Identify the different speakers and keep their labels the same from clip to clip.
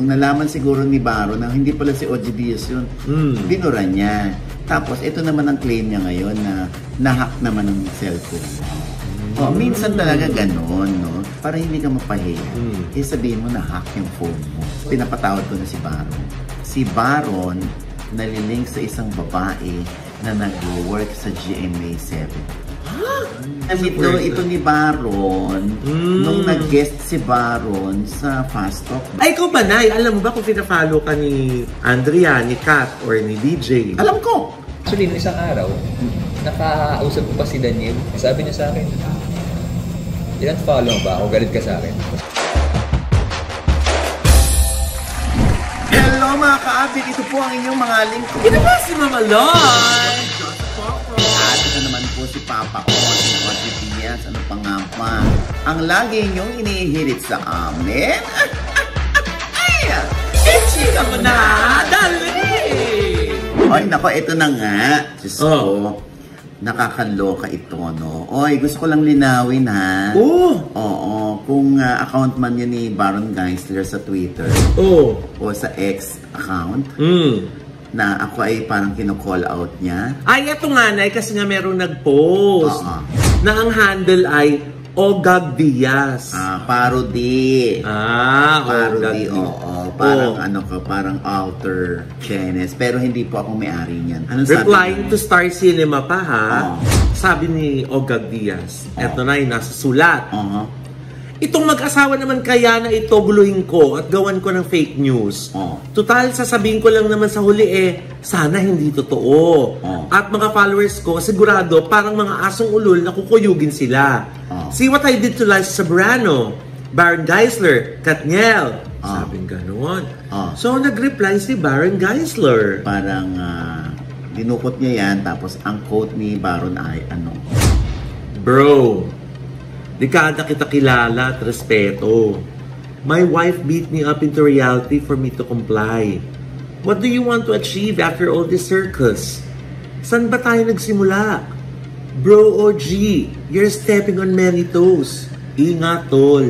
Speaker 1: Nalaman siguro ni Baron na hindi pala si OG Diaz yun. Binura niya. Tapos ito naman ang claim niya ngayon na nahack naman ng cellphone. Minsan talaga ganon, no? Para hindi ka mapahiya. Sabihin mo na hack yung phone mo. Pinapatawad ko na si Baron. Si Baron nalilink sa isang babae na nag-work sa GMA7. Ito ni Baron, nung nag-guest si Baron sa Fast Talk.
Speaker 2: Ay, ikaw ba, Nay? Alam mo ba kung pina-follow ka ni Andrea, ni Kat, or ni DJ?
Speaker 1: Alam ko!
Speaker 3: Actually, nung isang araw, nakausap ko pa si Daniel. Sabi niya sa akin, follow ba ako? Galit ka sa akin.
Speaker 1: Hello mga ka-abit! Ito po ang inyong mga link.
Speaker 2: Ito ba si Mama Loy?
Speaker 1: At ito naman po si Papa ko, si OG Diaz. Ano pa nga pa? Ang lagi niyong inihirit sa amin.
Speaker 2: Chika mo na! Dali!
Speaker 1: Ay, nako, ito na nga. Diyos ko, nakakaloka ito, no? Oy, gusto ko lang linawin, ha? Oo, kung account man yun ni Baron Geisler sa Twitter. O sa X account. Na ako ay parang kino-call out niya.
Speaker 2: Ay, ito nga, Nay, kasi nga merong nag-post na ang handle ay Ogag Diaz.
Speaker 1: Parody. Parody,
Speaker 2: Ogag.
Speaker 1: Parang ano ko, parang outer Chinese. Pero hindi po ako may-ari niyan. Anong
Speaker 2: replying to Star Cinema pa, ha? Sabi ni Ogag Diaz, eto na yung nasa sulat. Itong mag-asawa naman kaya na ito guluhin ko at gawan ko ng fake news. Total, sasabihin ko lang naman sa huli sana hindi totoo. At mga followers ko, sigurado, parang mga asong ulol na kukuyugin sila. See what I did to Liza Sobrano, Baron Geisler, Katniel. Sabing gano'n. So, nag-reply si Baron Geisler.
Speaker 1: Parang dinukot niya yan, tapos ang quote ni Baron ay ano?
Speaker 2: Bro, dekada kita kilala at respeto. My wife beat me up into reality for me to comply. What do you want to achieve after all this circus? San ba tayo nagsimula? Bro OG, you're stepping on many toes. Ingat, tol.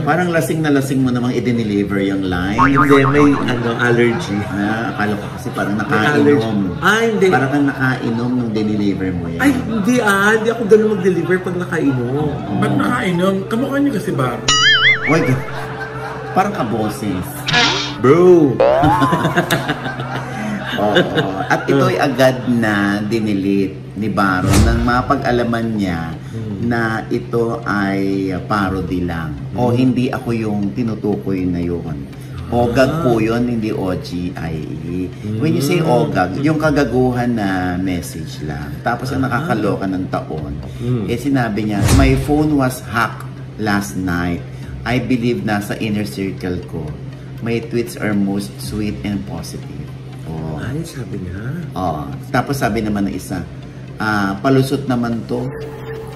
Speaker 1: Parang lasing na lasing mo namang i-deliver yung line.
Speaker 2: Hindi, may allergy.
Speaker 1: Akala ko kasi parang nakainom.
Speaker 2: Hindi.
Speaker 1: Parang kang nakainom nung deliver mo yan.
Speaker 2: Ay, hindi hindi ako ganun mag-deliver pag nakainom.
Speaker 4: Ba't nakainom? Kamukha niyo kasi Baron.
Speaker 1: Oy, parang kaboses.
Speaker 2: Bro!
Speaker 1: At ito'y agad na dinilit ni Baron nang mapag-alaman niya na ito ay parody lang. O hindi ako yung tinutukoy na yun. Ogag po yun, hindi OGIE. When you say Ogag, yung kagaguhan na message lang. Tapos ang nakakaloka ng taon, sinabi niya, my phone was hacked last night. I believe nasa inner circle ko. My tweets are most sweet and positive.
Speaker 2: Ay, sabi niya.
Speaker 1: Tapos sabi naman ng isa, palusot naman to.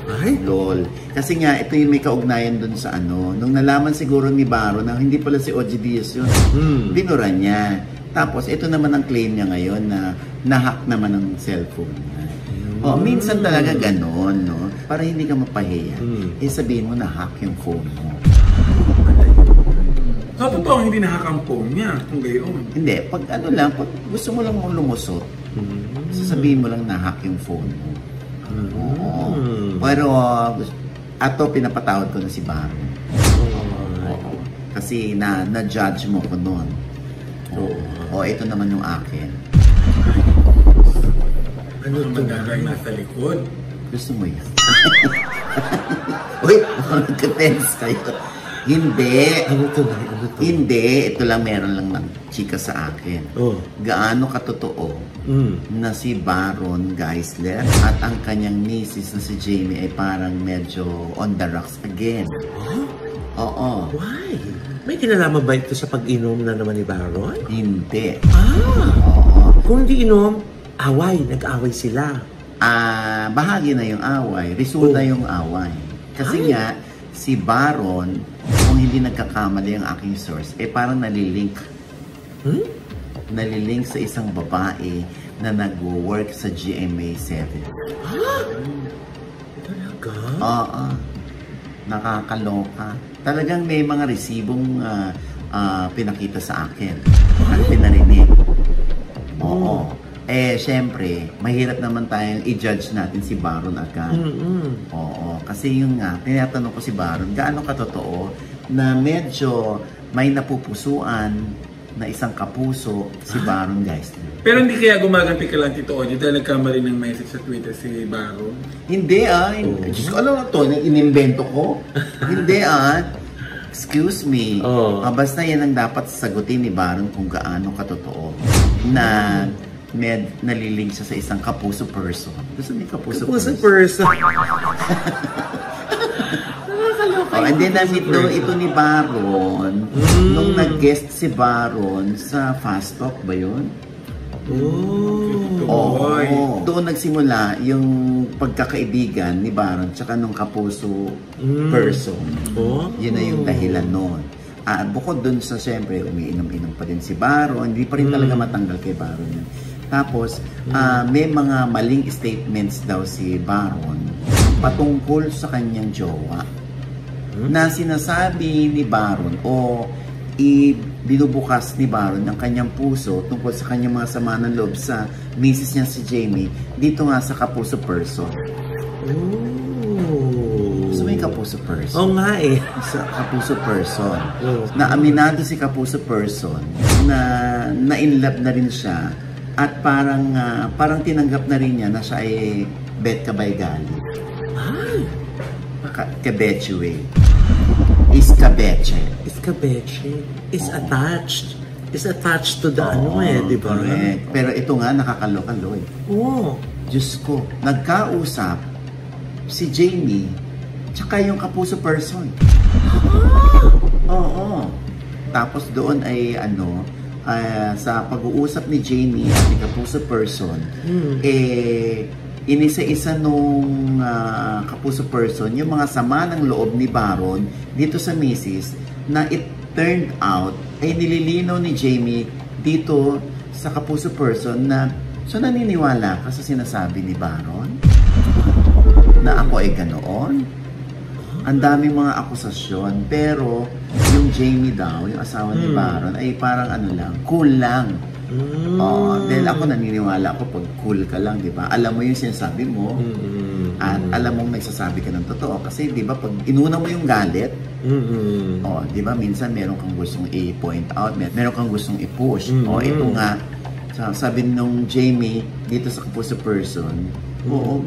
Speaker 2: Ay?
Speaker 1: Lol. Kasi nga, ito yung may kaugnayan dun sa ano. Nung nalaman siguro ni Baron na hindi pala si OG Diaz yun. Binura niya. Tapos, ito naman ang claim niya ngayon na nahack naman ng cellphone niya. Minsan talaga ganon, no? Para hindi ka mapahiya. Sabihin mo na hack yung phone mo.
Speaker 4: So, totoo, hindi nahack ang phone niya kung gayon.
Speaker 1: Hindi. Pag ano lang, pag gusto mo lang mong lumusot, sasabihin mo lang na hack yung phone mo. Pero ato pinapatawad ko na si Baron. Kasi na-judge mo ko noon. Ito naman yung akin.
Speaker 4: Ano ito gagawin nasa likod?
Speaker 1: Gusto mo yun? Uy, nagka-tense kayo. Hindi. Hindi. Ito lang, meron lang ng chika sa akin. Gaano katotoo na si Baron Geisler at ang kanyang misis na si Jamie ay parang medyo on the rocks again.
Speaker 2: Why? May kinalaman ba ito sa pag-inom na naman ni Baron?
Speaker 1: Hindi.
Speaker 2: Kung hindi inom, away. Nag-away sila.
Speaker 1: Bahagi na yung away. Resulta yung away. Kasi nga, si Baron, kung hindi nagkakamali ang aking source, parang nalilink. Nalilink sa isang babae na nag-work sa GMA7.
Speaker 2: Talaga?
Speaker 1: Nakakaloka. Talagang may mga resibong pinakita sa akin at pinarinig. Oo. Syempre, mahirap naman tayong i-judge natin si Baron agad. Oo. Kasi yun nga, tinatanong ko si Baron, gaano katotoo na medyo may napupusuan na isang kapuso si Baron Geisler.
Speaker 4: Pero hindi kaya gumaganti ka lang, Tito Ogie, dahil nagkamali ng message sa Twitter si Baron?
Speaker 1: Hindi Diyos ko, ano na to? Inimbento ko? Hindi Excuse me. Basta yan ang dapat sagutin ni Baron kung gaano katotoo na naliling siya sa isang kapuso person. Gusto niya kapuso person. And then na-meet daw ito ni Baron nung nag-guest si Baron sa Fast Talk ba yun? Doon nagsimula yung pagkakaibigan ni Baron tsaka nung kapuso person. Yun na yung dahilan nun. Bukod dun sa siyempre umiinom-inom pa din si Baron, hindi pa rin talaga matanggal kay Baron yun. Tapos may mga maling statements daw si Baron patungkol sa kanyang jowa na sinasabi ni Baron o binubukas ni Baron ng kanyang puso tungkol sa kanyang mga sama ng loob sa misis niya si Jamie dito nga sa kapuso person. Gusto mo yung kapuso person?
Speaker 2: Oo nga
Speaker 1: Sa kapuso person. Na aminado si kapuso person na in love na rin siya at parang tinanggap na rin niya na siya ay Bet Kabaygali. Kabechue. Iskabeche. Is attached. Is attached to the di ba? Correct. Pero ito nga, nakakaloka-lo Diyos ko, nagkausap si Jamie tsaka yung kapuso person. Tapos doon ay sa pag-uusap ni Jamie at ni kapuso person, inisa-isa nung kapuso person yung mga sama ng loob ni Baron dito sa misis na it turned out ay nililinaw ni Jamie dito sa kapuso person na so naniniwala ka sa sinasabi ni Baron na ako ay ganoon. Ang daming mga akusasyon pero yung Jamie daw, yung asawa ni Baron ay parang cool lang. Dahil ako naniniwala ako pag cool ka lang, di ba? Alam mo yung sinasabi mo at alam mong nagsasabi ka ng totoo. Kasi di ba pag inuna mo yung galit, di ba minsan meron kang gustong i-point out, meron kang gustong i-push. Ito nga, sabi nung Jamie dito sa kapuso person,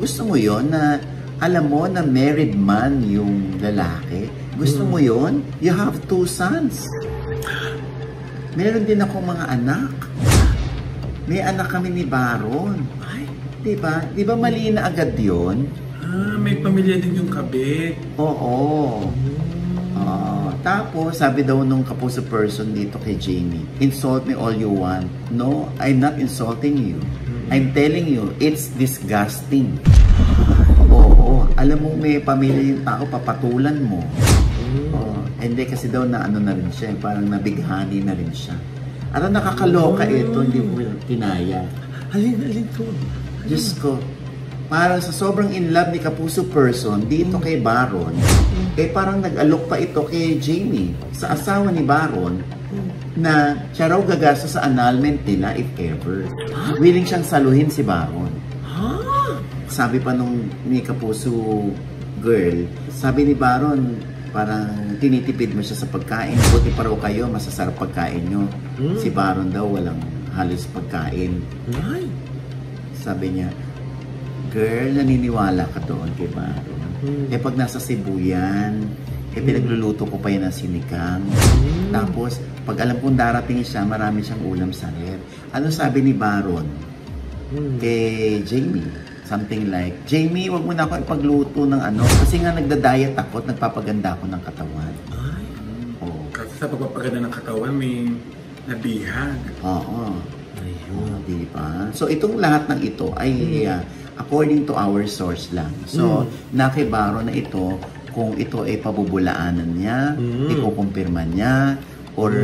Speaker 1: gusto mo yon na alam mo na married man yung lalaki. Gusto mo yon? You have 2 sons. Meron din ako mga anak. May anak kami ni Baron. Ay, di ba? Di ba mali na agad yon?
Speaker 4: May pamilya din yung kabit.
Speaker 1: Oo. Tapos, sabi daw nung kapuso person dito kay Jamie, insult me all you want. No, I'm not insulting you. I'm telling you, it's disgusting. Alam mo may pamilya yung tao, papatulan mo. Hindi kasi daw na na rin siya, parang nabighani na rin siya. At nakakaloka ito, hindi mo kinaya.
Speaker 2: Alin to?
Speaker 1: Diyos ko, parang sa sobrang in love ni kapuso person dito kay Baron, parang nag-alok pa ito kay Jamie, sa asawa ni Baron, na siya raw gagasta sa annulment nila if ever. Willing siyang saluhin si Baron. Sabi pa nung ni kapuso girl, sabi ni Baron, parang tinitipid mo siya sa pagkain. Buti pa raw kayo, masasarap pagkain nyo. Si Baron daw walang halos pagkain. Sabi niya, girl, naniniwala ka doon kay Baron. Pag nasa Cebu yan, pinagluluto ko pa yan ng sinigang. Tapos, pag alam kong darating siya, marami siyang ulam sa ref. Ano sabi ni Baron kay Jamie? Something like, Jamie, wag mo na ako ipagluto ng kasi nga nagda-diet ako at nagpapaganda ako ng katawan.
Speaker 4: Kasi sa pagpapaganda ng katawan, may nabihag.
Speaker 1: Ayun, di ba? So, itong lahat ng ito ay according to our source lang. So, na kay Baron na ito, kung ito ay pabubulaanan niya, ikukumpirma niya, or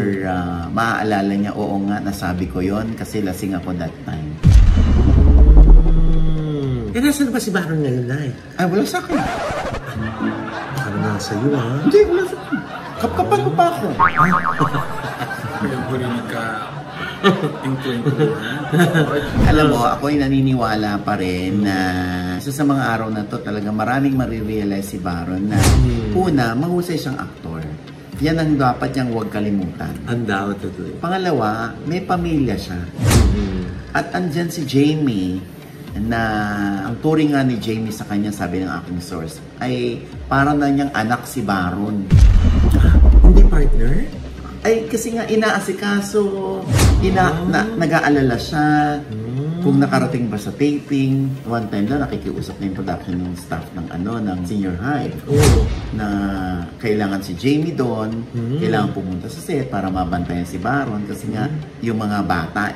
Speaker 1: maaalala niya, oo nga, nasabi ko yon kasi lasing ako that time.
Speaker 2: Nasaan ba si Baron ngayon, Nay?
Speaker 1: Ay, wala sa akin.
Speaker 2: Baka nasa iyo, ha?
Speaker 1: Hindi, wala sa akin. Kapkapan mo pa ako.
Speaker 4: Kaya huli nagka-intro-intro.
Speaker 1: Alam mo, ako'y naniniwala pa rin na sa mga araw na to talaga maraming marirealize si Baron na una, mahusay siyang aktor. Yan ang dapat niyang huwag kalimutan.
Speaker 2: Ang daw totoo.
Speaker 1: Pangalawa, may pamilya siya. At andyan si Jamie na ang turing nga ni Jamie sa kanya, sabi ng aking source, ay para na niyang anak si Baron.
Speaker 2: Hindi partner?
Speaker 1: Ay, kasi nga inaasikaso, nag-aalala siya kung nakarating ba sa taping. One time lang, nakikiusap na yung production ng staff ng ng senior high. Na kailangan si Jamie doon, kailangan pumunta sa set para mabantayan si Baron. Kasi nga, yung mga bata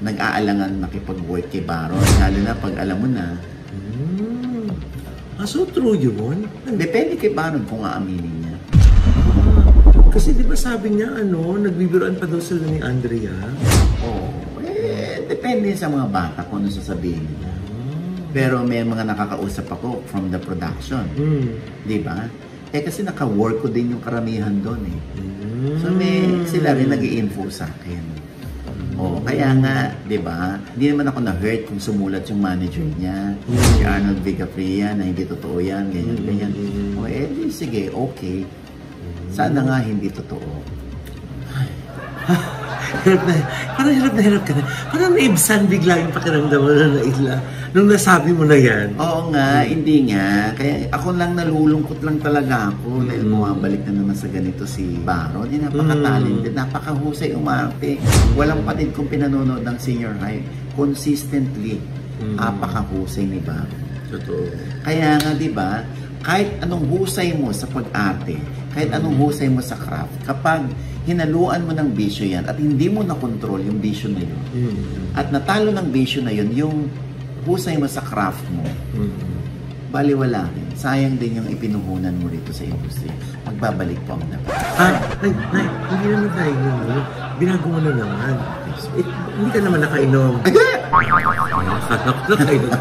Speaker 1: nag-aalangan makipag-work kay Baron. Lalo na pag alam mo na.
Speaker 2: So true yun?
Speaker 1: Depende kay Baron kung aaminin niya.
Speaker 2: Kasi di ba sabi niya, nagbibiroan pa daw sila ni Andrea?
Speaker 1: Depende sa mga bata kung ano sasabihin nila. Pero may mga nakakausap ako from the production. Di ba? Kasi naka-work ko din yung karamihan doon So sila rin nag-i-info sa akin. Kaya nga, di ba? Hindi naman ako na-hurt kung sumulat yung manager niya, si Arnold Vigafria, na hindi totoo yan, ganyan. Sige, okay. Sana nga hindi totoo.
Speaker 2: Parang hirap ka na. Parang naibsan bigla yung pakiramdam mo na naila. Nung nasabi mo na yan.
Speaker 1: Oo nga, hindi nga. Kaya ako lang nalulungkot lang talaga ako dahil bumabalik na naman sa ganito si Baron. Napaka-talented, napakahusay umarte. Walang patid kong pinanonood ng senior high. Consistently, napakahusay ni Baron.
Speaker 2: Totoo.
Speaker 1: Kaya nga, di ba, kahit anong husay mo sa pag-arte, kahit anong husay mo sa craft, kapag hinaluan mo ng bisyo yan at hindi mo na-control yung bisyo na yun, at natalo ng bisyo na yun, yung husay mo sa craft mo, baliwala rin. Sayang din yung ipinuhunan mo rito sa industry. Magbabalik po ang dapat.
Speaker 2: Nay, hindi naman tayo yun. Binago mo na naman. Hindi ka naman nakainom. Nakainom.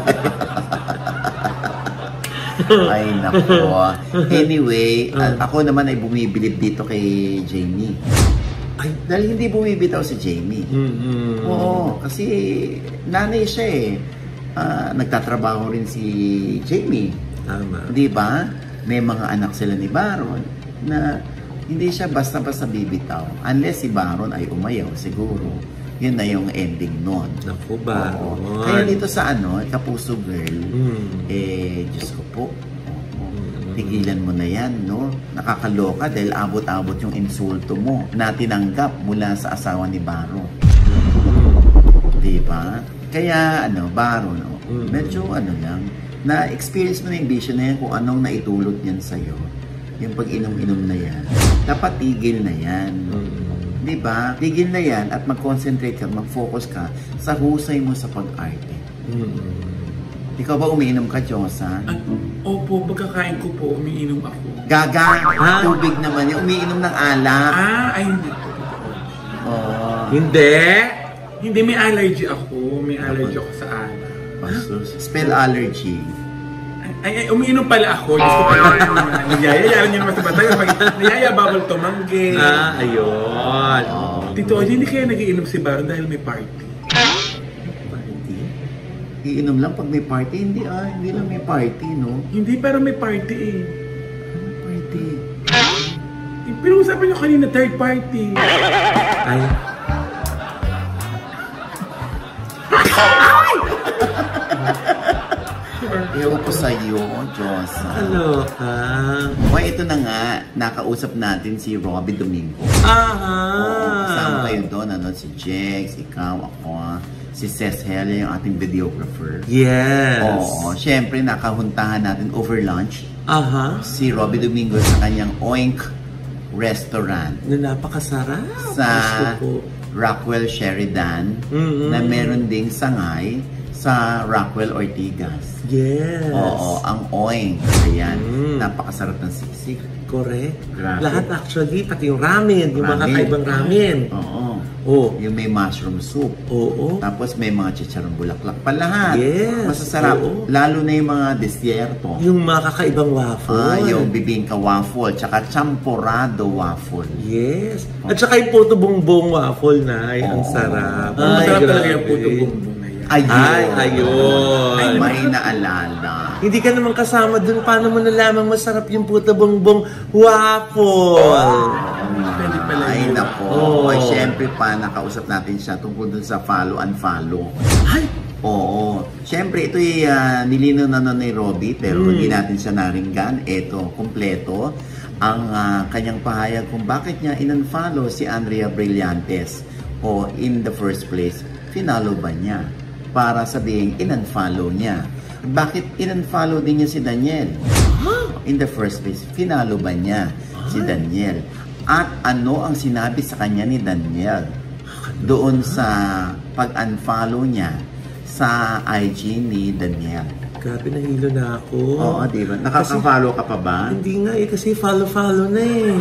Speaker 1: Ay, nako. Anyway, ako naman ay bumibilib dito kay Jamie. Ay, dahil hindi bumibitaw si Jamie. Oo, kasi nanay siya nagtatrabaho rin si Jamie.
Speaker 2: Tama.
Speaker 1: Di ba? May mga anak sila ni Baron na hindi siya basta-basta bibitaw. Unless si Baron ay umayaw, siguro. Yun na yung ending nun.
Speaker 2: Naku ba?
Speaker 1: Kaya dito sa Kapuso Girl, Diyos ko po, tigilan mo na yan, no? Nakakaloka dahil abot-abot yung insulto mo na tinanggap mula sa asawa ni Baron. Diba? Kaya, Baron, medyo lang, na-experience mo na yung vision na yan kung anong naitulot niyan sa'yo. Yung pag-inom-inom na yan. Dapat tigil na yan. Diba? Tigil na yan at mag-concentrate ka, mag-focus ka sa husay mo sa pag-arte. Ikaw ba umiinom ka, Diyosa?
Speaker 4: Opo, pagkakain ko po, umiinom ako.
Speaker 1: Gaga! Tubig naman yan. Umiinom ng alak.
Speaker 4: Ay hindi po.
Speaker 2: Hindi!
Speaker 4: Hindi, may allergy ako. May allergy ako sa alak.
Speaker 1: Spell allergy.
Speaker 4: Ay, umiinom pala ako. Diyos ko pala nagyaya niyo naman sa batay. Nagyaya, bawal tumanggi.
Speaker 2: Ayun.
Speaker 4: Tito, hindi kaya nagiinom si Baron dahil may party.
Speaker 1: Party? Iinom lang pag may party? Hindi lang may party, no?
Speaker 4: Hindi, pero may party
Speaker 1: Ano party?
Speaker 4: Pero usapan niyo kanina, third party.
Speaker 2: Ay.
Speaker 1: Ewan ko sa'yo, Diyosa.
Speaker 2: Ano ka?
Speaker 1: Ito na nga, nakausap natin si Robbie Domingo. Kasama kayo doon, si Jex, ikaw, ako, si Cez Hele, yung ating videographer.
Speaker 2: Yes.
Speaker 1: Syempre, nakahuntahan natin over lunch. Si Robbie Domingo sa kanyang Oink restaurant.
Speaker 2: Na napakasarap.
Speaker 1: Sa Rockwell Sheridan, na meron ding sangay sa Rockwell Ortigas.
Speaker 2: Yes.
Speaker 1: Ang Oink. Ayan. napakasarap ng sisig.
Speaker 2: Correct.
Speaker 1: Grabe.
Speaker 2: Lahat actually, pati yung ramen, yung mga
Speaker 1: Ramen.
Speaker 2: kakaibang ramen.
Speaker 1: Oo.
Speaker 2: Oh.
Speaker 1: Yung may mushroom soup.
Speaker 2: Oo.
Speaker 1: Tapos may mga chicharong bulaklak pa lahat.
Speaker 2: Yes.
Speaker 1: Masasarap.
Speaker 2: Oo.
Speaker 1: Lalo na yung mga desierto.
Speaker 2: Yung mga kakaibang waffle.
Speaker 1: Yung bibingka waffle, tsaka champorado waffle.
Speaker 2: Yes. At saka yung puto bongbong waffle na, ang
Speaker 1: Oo.
Speaker 2: sarap.
Speaker 4: Ang masarap talaga
Speaker 2: grabe.
Speaker 4: yung puto bumbong na yan.
Speaker 2: Ayun.
Speaker 1: Ay, may naalala.
Speaker 2: Hindi ka naman kasama dun. Paano mo nalamang masarap yung puto bongbong waffle?
Speaker 4: Pwede pala
Speaker 1: Ay,
Speaker 4: yun.
Speaker 1: nako.
Speaker 2: Oo.
Speaker 1: Ay, syempre pa, nakausap natin siya tungkol dun sa follow and follow.
Speaker 2: Ay!
Speaker 1: Oo. Syempre, ito'y nilinaw na ni Robbie, pero hindi natin siya naringgan. Ito, kumpleto ang kanyang pahayag kung bakit niya in-unfollow si Andrea Brillantes. O in the first place, finalo ba niya? Para sabihin, in-unfollow niya. Bakit in-unfollow din niya si Daniel? In the first place, finalo ba niya si Daniel? At ano ang sinabi sa kanya ni Daniel doon sa pag-unfollow niya sa IG ni Daniel?
Speaker 2: Grabe, nahilo na ako.
Speaker 1: Oo, di ba? Nakaka-follow ka pa ba?
Speaker 2: Hindi nga kasi follow-follow na eh.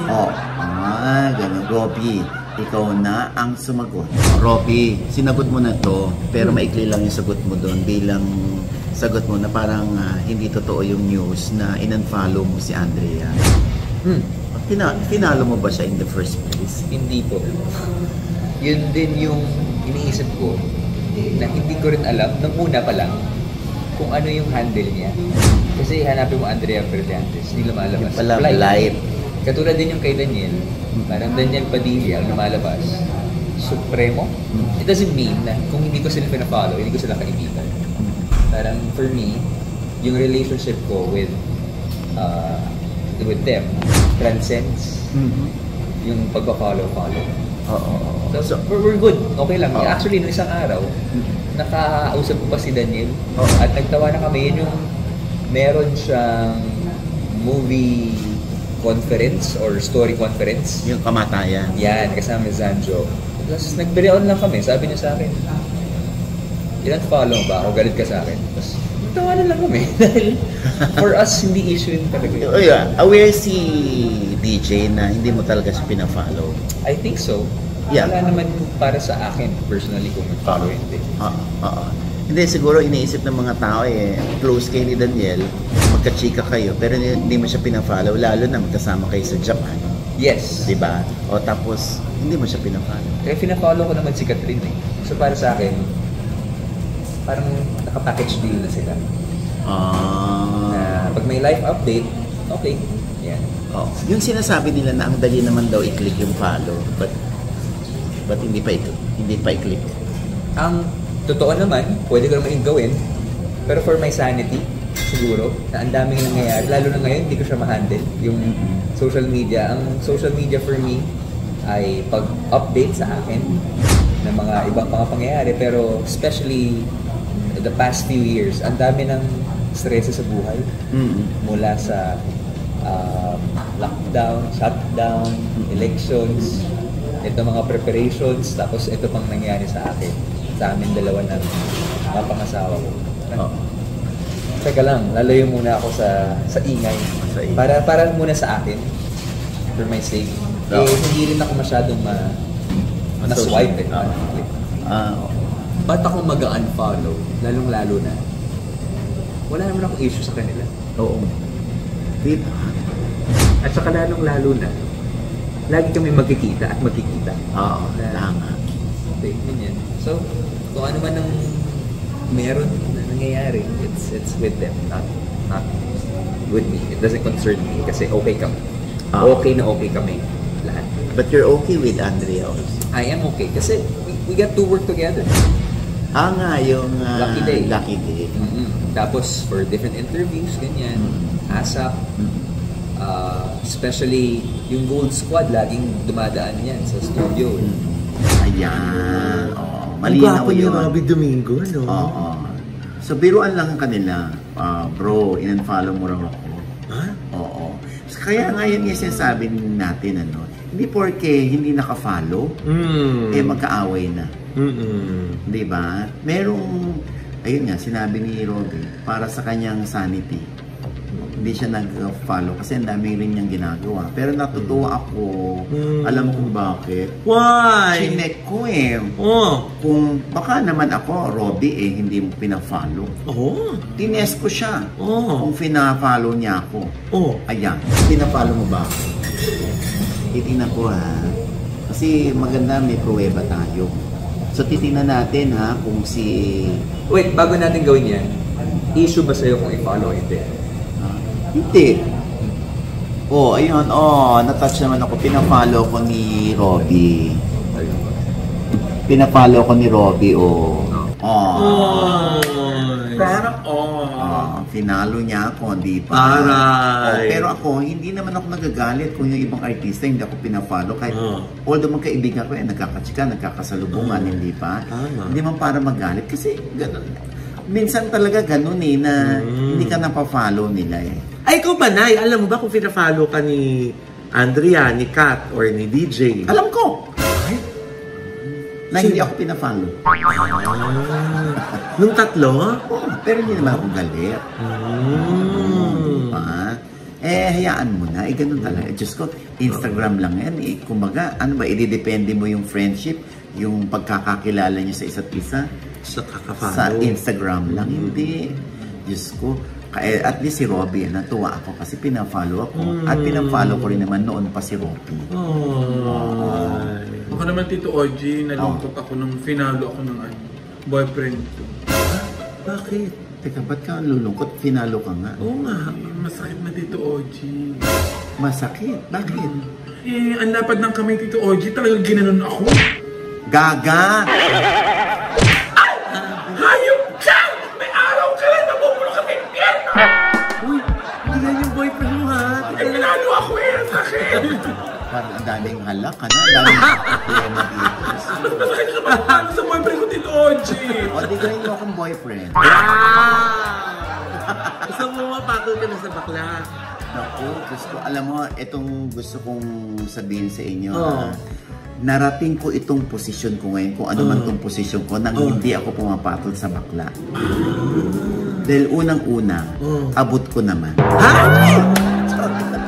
Speaker 1: Ganun. Robbie, ikaw na ang sumagot. Robbie, sinagot mo na to, pero maikli lang yung sagot mo doon bilang sagot mo na parang hindi totoo yung news na in-unfollow mo si Andrea. Finalo mo ba siya in the first place?
Speaker 3: Hindi po. Yun din yung iniisip ko na hindi ko rin alam nung una pa lang kung ano yung handle niya. Kasi hanapin mo Andrea Brillantes, hindi lumalabas.
Speaker 1: Yung pala, live.
Speaker 3: Katulad din yung kay Daniel. Parang Daniel Padilla ang lumalabas. Supremo. It doesn't mean na kung hindi ko sila pina-follow, hindi ko sila kaibigan. Parang for me, yung relationship ko with them transcends yung pagpa-follow-follow. So, we're good. Okay lang. Actually, nung isang araw, nakausap ko pa si Daniel at nagtawa na kami. Yun yung meron siyang movie conference or story conference.
Speaker 1: Yung kamatayan.
Speaker 3: Yan, kasama si Zanjo. Tapos nag-on lang kami. Sabi niya sa akin, ilan follow ba? O galit ka sa akin? Tapos tawanan lang kami. Dahil for us, hindi issue yun talaga.
Speaker 1: Aware si DJ na hindi mo talaga siya pina-follow.
Speaker 3: I think so.
Speaker 1: Yeah.
Speaker 3: Wala naman para sa akin personally kung mag-follow hindi.
Speaker 1: Hindi, siguro iniisip ng mga tao close kayo ni Daniel, magka-chika kayo, pero hindi mo siya pina-follow, lalo na magkasama kayo sa Japan.
Speaker 3: Yes.
Speaker 1: Diba? O tapos, hindi mo siya pina-follow.
Speaker 3: Kaya pina-follow ko naman si Catherine eh. So para sa akin, parang naka-package deal na sila. Na pag may live update, okay. Yan.
Speaker 1: Yung sinasabi nila na ang dali naman daw i-click yung follow, but hindi pa i-click.
Speaker 3: Ang totoo naman, pwede ko naman yung gawin, pero for my sanity, siguro, na ang daming nangyayari, lalo na ngayon, hindi ko siya ma-handle. Yung social media, ang social media for me ay pag-update sa akin ng mga ibang mga pangyayari, pero especially the past few years, ang dami ng stress sa buhay. Mula sa lockdown, shutdown, elections, ito mga preparations, tapos ito pang nangyari sa akin, sa amin dalawa ng mga pangasawa ko. Teka lang, lalayo muna ako sa ingay. Para muna sa akin, for my sake. Hindi rin ako masyadong na-swipe Ba't ako mag-unfollow, lalong-lalo na? Wala naman akong issue sa kanila.
Speaker 1: Oo. Diba?
Speaker 3: At saka lalong-lalo na, lagi kami magkikita at magkikita.
Speaker 1: Tama.
Speaker 3: Okay, ganyan. So, kung ano man ang meron na nangyayari, it's with them, not with me. It doesn't concern me kasi okay kami. Okay na okay kami lahat.
Speaker 1: But you're okay with Andrea also?
Speaker 3: I am okay kasi we got to work together.
Speaker 1: Yung
Speaker 3: Lucky Day.
Speaker 1: Lucky Day.
Speaker 3: Tapos for different interviews, ganyan, ASAP, especially yung Gold Squad, laging dumadaan yan sa studio.
Speaker 1: Ayan. Malinaw
Speaker 2: Ang
Speaker 1: yun.
Speaker 2: yung Robby Domingo, no?
Speaker 1: So, biruan lang kanila. Bro, in-unfollow mo raw ako. Oo. So, kaya nga yun yung sinasabi natin, hindi porke hindi naka-follow, magkaaway na. Di ba? Merong, ayun nga, sinabi ni Robby, para sa kanyang sanity, Hindi siya nag-follow kasi ang dami rin niyang ginagawa. Pero natutuwa ako. Alam kong bakit.
Speaker 2: Why?
Speaker 1: Chinek ko eh.
Speaker 2: Oh.
Speaker 1: Kung baka naman ako, Robby hindi mo pina-follow.
Speaker 2: Oh.
Speaker 1: Tines ko siya.
Speaker 2: Oh.
Speaker 1: Kung pina-follow niya ako.
Speaker 2: Oh.
Speaker 1: Ayan. Pina-follow mo ba ako? Titingnan ko ha. Kasi maganda may pruweba tayo. So titingnan natin ha kung si...
Speaker 3: Wait, bago natin gawin yan, issue ba sa'yo kung i-follow o hindi?
Speaker 1: Hindi. Oh, ayun. Oh, natouch naman ako. Pina-follow ko ni Robby. Pina-follow ko ni Robby, oh. Oh.
Speaker 4: Parang,
Speaker 1: Finalo niya ako, di ba?
Speaker 2: Aray.
Speaker 1: Pero ako, hindi naman ako nagagalit kung yung ibang artista hindi ako pina-follow. Kahit, although magkaibigan ko, nagkakatsika, nagkakasalubungan, hindi pa. Hindi man para magalit. Kasi, ganun. Minsan talaga ganun eh, na hindi ka napafollow nila eh.
Speaker 2: Ay, ikaw ba, Nay? Alam mo ba kung pina-follow ka ni Andrea, ni Kat, or ni DJ?
Speaker 1: Alam ko! Na hindi ako pina-follow.
Speaker 2: Nung tatlo?
Speaker 1: Oo, pero hindi naman ako galit. Hayaan mo na. Ganun talaga. Diyos ko, Instagram lang yan. Kumbaga, ano ba, ididepende mo yung friendship, yung pagkakakilala niyo sa isa't isa. Sa Instagram lang. Hindi. Diyos ko. At least si Robby, natuwa ako kasi pina-follow ako. At pina-follow ko rin naman noon pa si Robby.
Speaker 4: Ako naman, Tito OG, nalungkot ako nung finalo ako ng boyfriend ko.
Speaker 1: Bakit? Teka, ba't ka lulungkot? Finalo ka nga.
Speaker 4: Oo nga. Masakit na, Tito OG.
Speaker 1: Masakit? Bakit?
Speaker 4: Ang lapad ng kamay, Tito OG, talagang ginanon ako.
Speaker 1: Gaga!
Speaker 4: Hayop ka! May araw ka lang, nabubulo ka sa impyerno!
Speaker 2: Uy, hindi yan yung boyfriend mo ha?
Speaker 4: Ay, pinalo ako ang sakit!
Speaker 1: Parang ang daming halak ka na. Ang daming problema dito.
Speaker 4: Mas masakit ka pa sa boyfriend ko, Tito OG!
Speaker 1: O, di gawin mo akong boyfriend.
Speaker 2: Gusto mo mapatol ka na sa bakla?
Speaker 1: Naku, gusto. Alam mo, itong gusto kong sabihin sa inyo. Narating ko itong posisyon ko ngayon, kung ano man itong posisyon ko, nang hindi ako pumapatol sa bakla. Dahil unang-una, abot ko naman. Charot lang.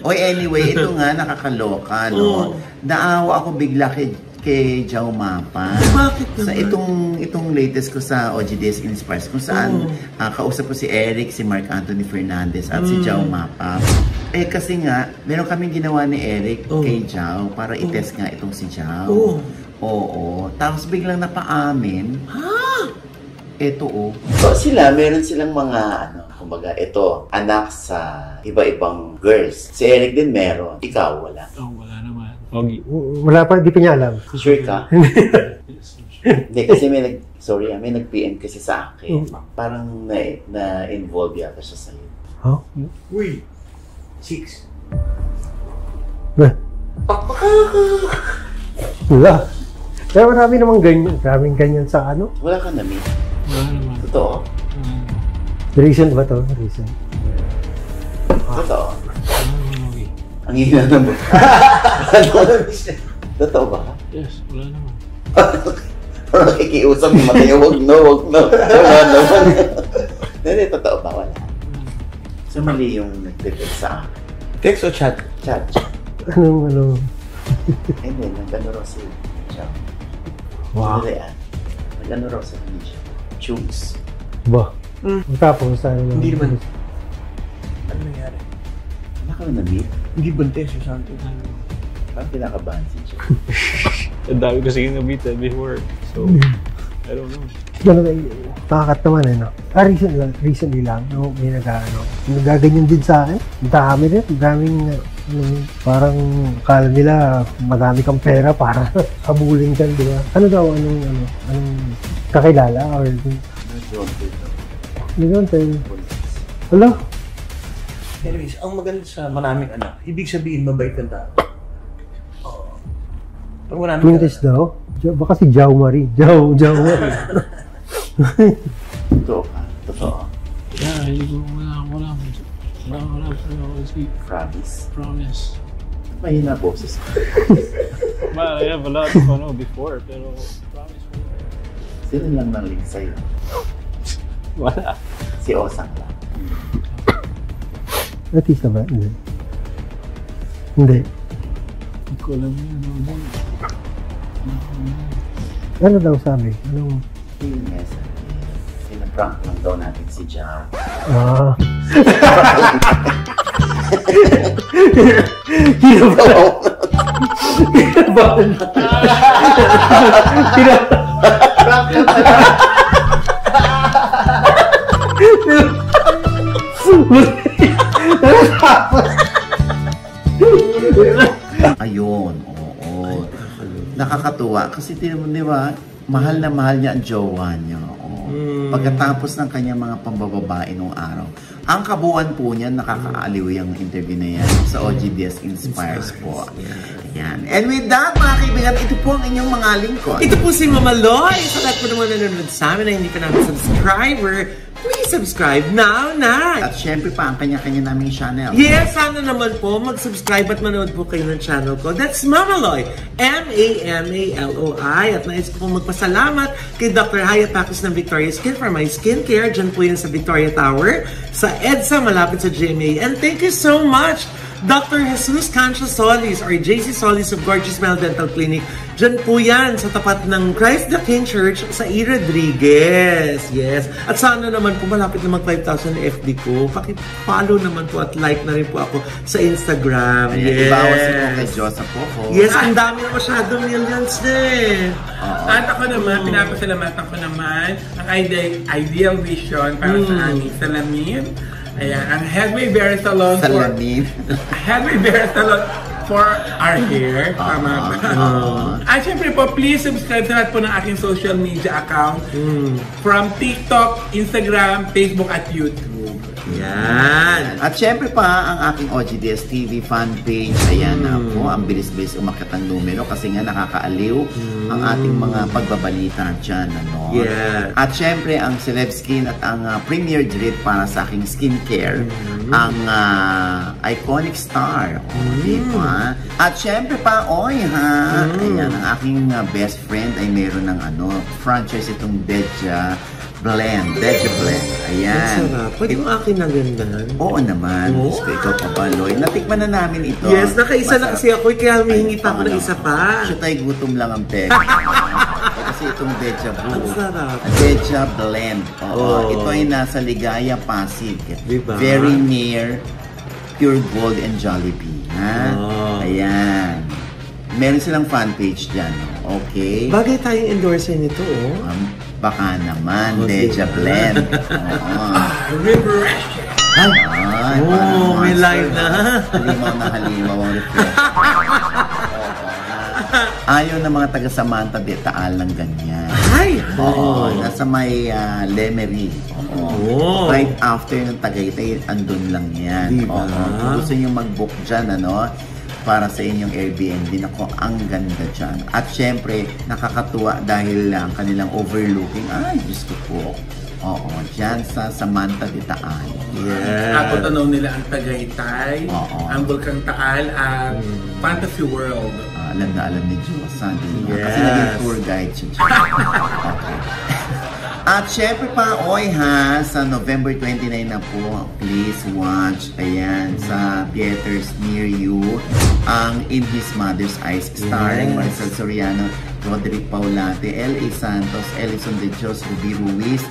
Speaker 1: Oy, anyway, ito nga, nakakaloka, no? Naawa ako bigla kay Jao Mapa.
Speaker 2: Bakit
Speaker 1: sa itong latest ko sa OGDS Inspires, kung saan kausap ko si Eric, si Mark Anthony Fernandez at si Jao Mapa. Kasi nga, meron kaming ginawa ni Eric kay Jao para i-test nga itong si Jao. Oo. Tapos biglang napaamin. Ito So sila, meron silang mga kumbaga, ito, anak sa iba-ibang girls. Si Eric din meron. Ikaw, wala.
Speaker 5: Wala naman. Pogi.
Speaker 6: Wala pa, di pa niya alam.
Speaker 1: Sure ka? Hindi, kasi may nag-PM kasi sa akin. Parang na-involve yata siya sa'yo.
Speaker 6: Huh?
Speaker 5: Uy! 6.
Speaker 6: Wala. Pero marami namang ganyan. Maraming ganyan sa ano.
Speaker 1: Wala ka na-meet?
Speaker 5: Wala naman.
Speaker 1: Totoo?
Speaker 6: Recent ba to? Recent.
Speaker 1: Totoo? Ang hina na mo. Totoo ba?
Speaker 5: Yes, wala naman.
Speaker 1: Parang nakikiusap yung mata niya, wag na. Wala naman. Hindi, totoo ba? Wala. So mali yung nag-text sa akin.
Speaker 2: Text o chat?
Speaker 1: Chat.
Speaker 6: Ano?
Speaker 1: Hindi, nag-ano raw si Jao.
Speaker 6: Wow.
Speaker 1: Nag-ano raw sa kanya siya. Chunks.
Speaker 6: Ba? Tapos, ano?
Speaker 5: Hindi naman. Ano nangyari?
Speaker 1: Wala ka na meet?
Speaker 5: Hindi buntis o something.
Speaker 1: Parang pinakabahan si Jao.
Speaker 5: Ang dami kasi yung nabita before. So, I don't know.
Speaker 6: Nakakatawa na, no? Recently lang, no? May nagaganyan din sa akin. Ang dami rin, ang daming, parang kala nila madami kang pera para habulin ka, di ba? Ano daw, anong kakilala? Or, hindi doon tayo. Hello?
Speaker 5: Anyways, ang maganda sa maraming anak, ibig sabihin mabait kang tao. Pag maraming
Speaker 6: Quintes daw? Baka si Jao Marie. Jao Marie.
Speaker 1: Totoo ka? Totoo?
Speaker 5: Yeah, wala kasi
Speaker 1: Promise? Mahina boses.
Speaker 5: well, I have a lot of before, pero promise mo.
Speaker 1: Sino lang nang link sa'yo?
Speaker 5: Wala.
Speaker 1: Si Osang lang.
Speaker 6: Artista ba? Hindi. Hindi.
Speaker 5: Hindi ko alam yun.
Speaker 6: Ano daw sabi? Anong...
Speaker 1: Yes. Sinaprank lang daw natin si Jao.
Speaker 6: Ah.
Speaker 1: Ayun, oo. Nakakatuwa kasi di ba, mahal na mahal niya ang jowa niya. Oo. Pagkatapos ng kanyang mga pambababae nung araw. Ang kabuuan po niya, nakakaaliw yung interview na yan sa OGDS Inspires po. Yan. And with that, mga kaibigan, ito po ang inyong mga lingkod.
Speaker 2: Ito po si Mama Loy. Sa lahat po naman nanonood sa amin na hindi pa namin subscriber, please subscribe now na!
Speaker 1: At syempre pa, ang kanya-kanya naming channel.
Speaker 2: Yes, sana naman po mag-subscribe at manood po kayo ng channel ko. That's Mama Loy, M-A-M-A-L-O-I. At nais ko pong magpasalamat kay Dr. Haya Pacos ng Victoria Skin for my skincare. Diyan po yan sa Victoria Tower, sa EDSA, malapit sa GMA. And thank you so much, Dr. Jesus Cancio Solis or JC Solis of Gorgeous Smile Dental Clinic. Diyan po yan sa tapat ng Christ the King Church sa E. Rodriguez. Yes. At sana naman po malapit na mag 5,000 FB ko. Paki-follow naman po at like na rin po ako sa Instagram.
Speaker 1: Yes. Ibawas mo kay Joseph po.
Speaker 2: Yes, ang dami na masyadong millions din.
Speaker 4: At ako naman, pinapasalamatan ko naman ang Ideal Vision para sa aming salamin. Ayan, ang Headway Bear Salon
Speaker 1: Salamin.
Speaker 4: Headway Bear Salon for our hair. Tama ba? At syempre po, please subscribe sa lahat po ng aking social media account from TikTok, Instagram, Facebook at YouTube.
Speaker 2: Yan.
Speaker 1: At syempre pa, ang aking OGDS TV fan page. Ayan na po, ang bilis-bilis umakyat ang numero kasi nga nakakaaliw ang ating mga pagbabalita dyan. Ano?
Speaker 2: Yeah.
Speaker 1: At syempre, ang Celeb Skin at ang Premier Drip para sa aking skincare. Ang Iconic Star. Diba? At syempre pa, ha? Ayan, ang aking best friend ay meron ng franchise itong Deja Blend. Ayan.
Speaker 2: Ang sarap. Pwede mo akin na gandan?
Speaker 1: Oo naman. Gusto ikaw papaloy. Natikman na namin ito.
Speaker 2: Yes, nakaisa na kasi ako. Kaya humihingi pa ako ng isa pa.
Speaker 1: Siya tayo gutom lang ang peg. Kasi itong Deja Blue.
Speaker 2: Ang sarap.
Speaker 1: Deja Blend. Oo. Ito ay nasa Ligaya, Pasig.
Speaker 2: Diba?
Speaker 1: Very near Pure Gold and Jollibee. Ha? Ayan. Meron silang fan page dyan. Okay?
Speaker 2: Bagay tayong endorser nito,
Speaker 1: Baka naman, Deja Blend.
Speaker 4: River
Speaker 1: Ay,
Speaker 2: may live na.
Speaker 1: Halimaw ang refresh. Ayaw ng mga taga-Samantha de Taal ng ganyan.
Speaker 2: Ay!
Speaker 1: Nasa may Lemery. Right after ng Tagaytay, andun lang yan.
Speaker 2: Diba?
Speaker 1: Kung gusto nyo mag-book dyan, para sa inyong Airbnb. Nako, ang ganda dyan. At syempre, nakakatuwa dahil ang kanilang overlooking. Ay, Diyos ko po. Dyan sa Samantha de Taal.
Speaker 2: Yes.
Speaker 4: Ako tanaw nila ang Tagaytay, ang Bulkang Taal, at Fantasy World.
Speaker 1: Alam na alam ni Diyos.
Speaker 2: Yes.
Speaker 1: Kasi naging tour guide siya. Okay. At syempre pa, sa November 29 na po, please watch, sa theaters near you, ang In His Mother's Eyes, starring Maricel Soriano, Roderick Paulate, L.A. Santos, Ellison De Dios, Ruby Ruiz,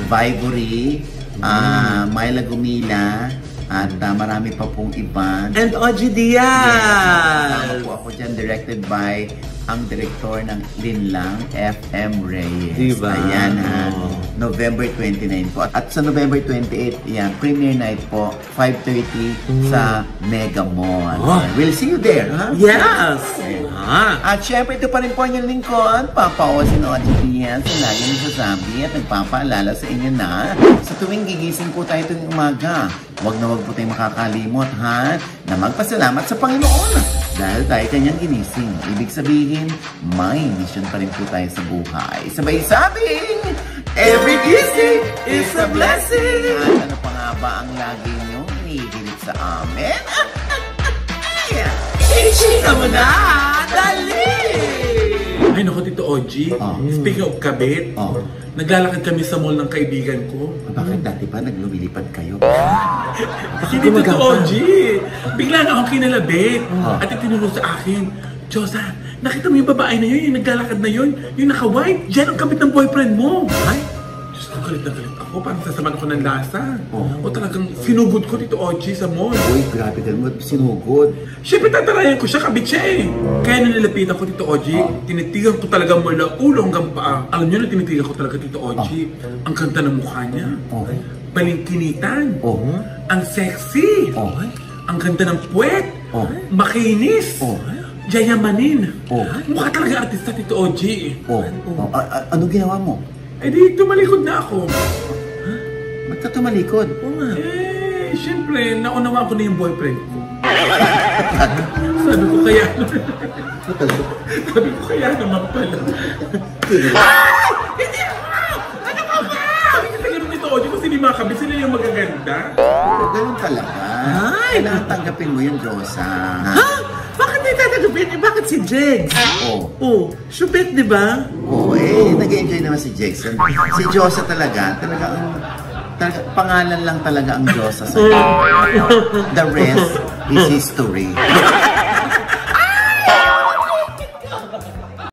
Speaker 1: Vivory, Myla Gumila, at marami pa pong iba.
Speaker 2: And OG Diaz!
Speaker 1: Yes, po ako dyan, directed by ang direktor ng Linlang, FM Reyes.
Speaker 2: Diba?
Speaker 1: Ayan November 29 po. At sa November 28, premiere night po, 5:30 sa Mega Mall. We'll see you there, ha?
Speaker 2: Yes!
Speaker 1: At syempre, ito pa rin po ang inyong lingkod, Papa O, si OG Diaz, na lagi nagsasabi at nagpapaalala sa inyo na sa tuwing gigising po tayo tuwing umaga, wag na wag po tayong makakalimot, na magpasalamat sa Panginoon. Dahil tayo kanyang ginising. Ibig sabihin, may mission pa rin po tayo sa buhay. Sabay sabing, every gising is a blessing! At ano pa nga ba ang lagi niyong hinihilit sa amin?
Speaker 2: Ichika mo na! Dali!
Speaker 4: Ay, naku, Tito Oji. Speaking of kabit, naglalakad kami sa mall ng kaibigan ko.
Speaker 1: Bakit dati pa naglumilipad kayo?
Speaker 4: Hindi, Tito Oji. Bigla na akong kinalabit. At itinuro sa akin, Diyosa, nakita mo yung babae na yun, yung naglalakad na yun, yung naka-white, dyan ang kabit ng boyfriend mo. Ay, Diyos ko, galit na galit ako. Parang sasaman ako ng lasa. O talagang sinugod ko, Tito Oji, sa mall.
Speaker 1: Uy, grabe ka mo, sinugod.
Speaker 4: Siyempre, tatarayan ko siya, kabit siya eh. Kaya nung nilapitan ko, Tito Oji, tinitigan ko talaga mula ulo hanggang paa. Alam niyo na tinitigan ko talaga, Tito Oji, ang ganda ng mukha niya. Balingkinitan. Ang sexy. Ang ganda ng puwet. Makinis. Yayamanin. Mukha talaga artista, Tito Oji.
Speaker 1: Ano ginawa mo?
Speaker 4: Eh di, tumalikod na ako.
Speaker 1: Ba't ka tumalikod?
Speaker 4: Eh, siyempre, naunawaan ko na yung boyfriend ko. Sabi ko kaya Sabi ko kaya naman pala. Hindi ako! Ano ka ba? Hindi ka ganun, Tito Oji, kasi hindi mga kabit, sila yung magaganda.
Speaker 1: Ganun talaga. Kailangan tanggapin mo yung Diyosa.
Speaker 2: Bakit may tatanggapin? Bakit si Jegs? Syupit, di ba?
Speaker 1: Nag-enjoy naman si Jackson. Si Diyosa talaga pangalan lang talaga ang Diyosa sa The rest is history.